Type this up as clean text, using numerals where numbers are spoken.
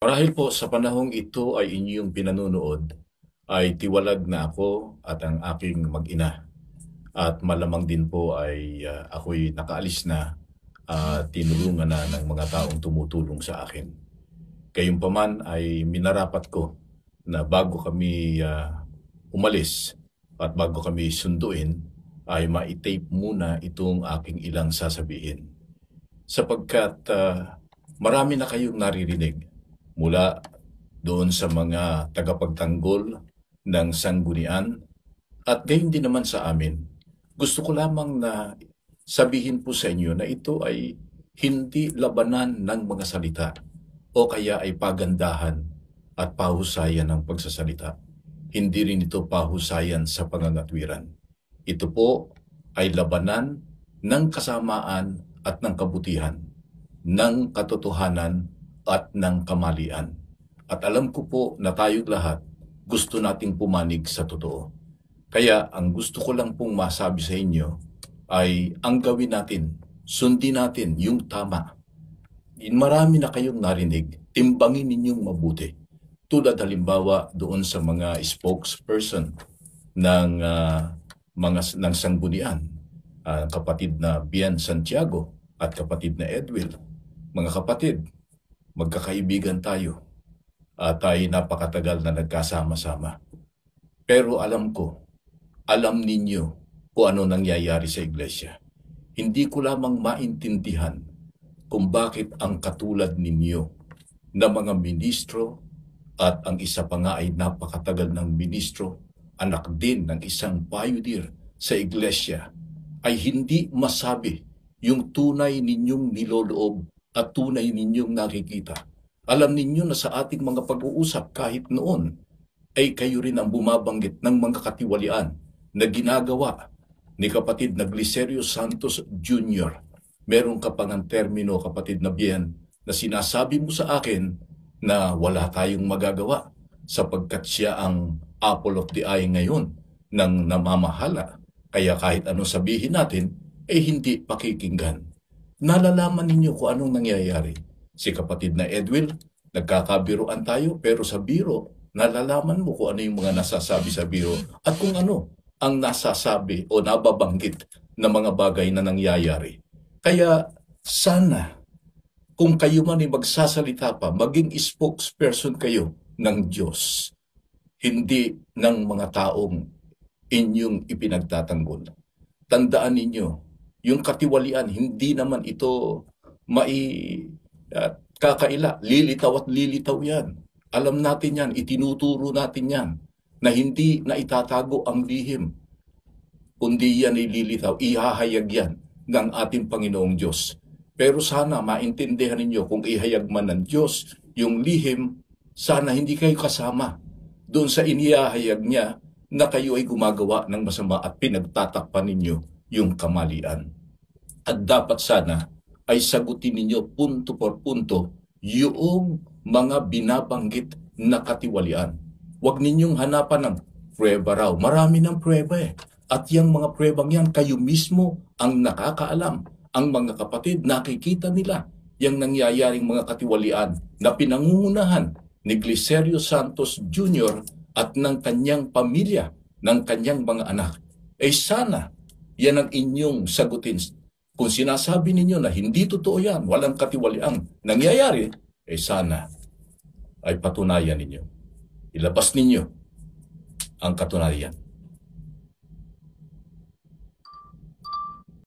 Marahil po sa panahong ito ay inyong pinanunood, ay tiwalag na ako at ang aking mag-ina. At malamang din po ay ako'y nakaalis na at tinulungan na ng mga taong tumutulong sa akin. Gayunpaman ay minarapat ko na bago kami umalis at bago kami sunduin, ay ma-tape muna itong aking ilang sasabihin. Sapagkat marami na kayong naririnig mula doon sa mga tagapagtanggol ng sanggunian at gayon din naman sa amin. Gusto ko lamang na sabihin po sa inyo na ito ay hindi labanan ng mga salita o kaya ay pagandahan at pahusayan ng pagsasalita. Hindi rin ito pahusayan sa pangangatwiran. Ito po ay labanan ng kasamaan at ng kabutihan, ng katotohanan at ng kamalian. At alam ko po na tayo lahat gusto nating pumanig sa totoo. Kaya ang gusto ko lang pong masabi sa inyo ay ang gawin natin, sundin natin yung tama. Marami na kayong narinig, timbangin ninyong mabuti. Tulad halimbawa doon sa mga spokesperson ng ng sanggunian, kapatid na Bian Santiago at kapatid na Edwil. Mga kapatid, magkakaibigan tayo at tayo napakatagal na nagkasama-sama. Pero alam ninyo kung ano nangyayari sa iglesia. Hindi ko lamang maintindihan kung bakit ang katulad ninyo na mga ministro at ang isa pa nga ay napakatagal ng ministro, anak din ng isang pioneer sa iglesia, ay hindi masabi yung tunay ninyong niloloob at tunay ninyong nakikita. Alam ninyo na sa ating mga pag-uusap kahit noon, ay kayo rin ang bumabanggit ng mga katiwalian na ginagawa ni kapatid na Glicerio Santos Jr. Meron ka pang ang termino, kapatid na Bien, na sinasabi mo sa akin na wala tayong magagawa sapagkat siya ang apple of the eye ngayon ng namamahala. Kaya kahit anong sabihin natin, ay hindi pakikinggan. Nalalaman ninyo kung anong nangyayari. Si kapatid na Edwil, nagkakabiroan tayo, pero sa biro, nalalaman mo kung ano yung mga nasasabi sa biro at kung ano ang nasasabi o nababanggit na mga bagay na nangyayari. Kaya sana, kung kayo man ay magsasalita pa, maging spokesperson kayo ng Diyos, hindi ng mga taong inyong ipinagtatanggol. Tandaan ninyo, yung katiwalian, hindi naman ito kakaila. Lilitaw at lilitaw yan. Alam natin yan, itinuturo natin yan, na hindi na itatago ang lihim, kundi yan ay lilitaw, ihahayag yan ng ating Panginoong Diyos. Pero sana maintindihan ninyo kung ihayag man ng Diyos yung lihim, sana hindi kayo kasama doon sa inihahayag niya na kayo ay gumagawa ng masama at pinagtatakpan ninyo yung kamalian. At dapat sana ay sagutin ninyo punto por punto yung mga binabanggit na katiwalian. Huwag ninyong hanapan ng prueba raw. Marami ng prueba eh. At yung mga pruebang yan, kayo mismo ang nakakaalam. Ang mga kapatid, nakikita nila yung nangyayaring mga katiwalian na pinangungunahan ni Glicerio Santos Jr. at ng kanyang pamilya, ng kanyang mga anak. Eh sana, yan ang inyong sagutin. Kung sinasabi ninyo na hindi totoo yan, walang katiwaliang nangyayari, eh sana ay patunayan ninyo. Ilabas ninyo ang katunayan.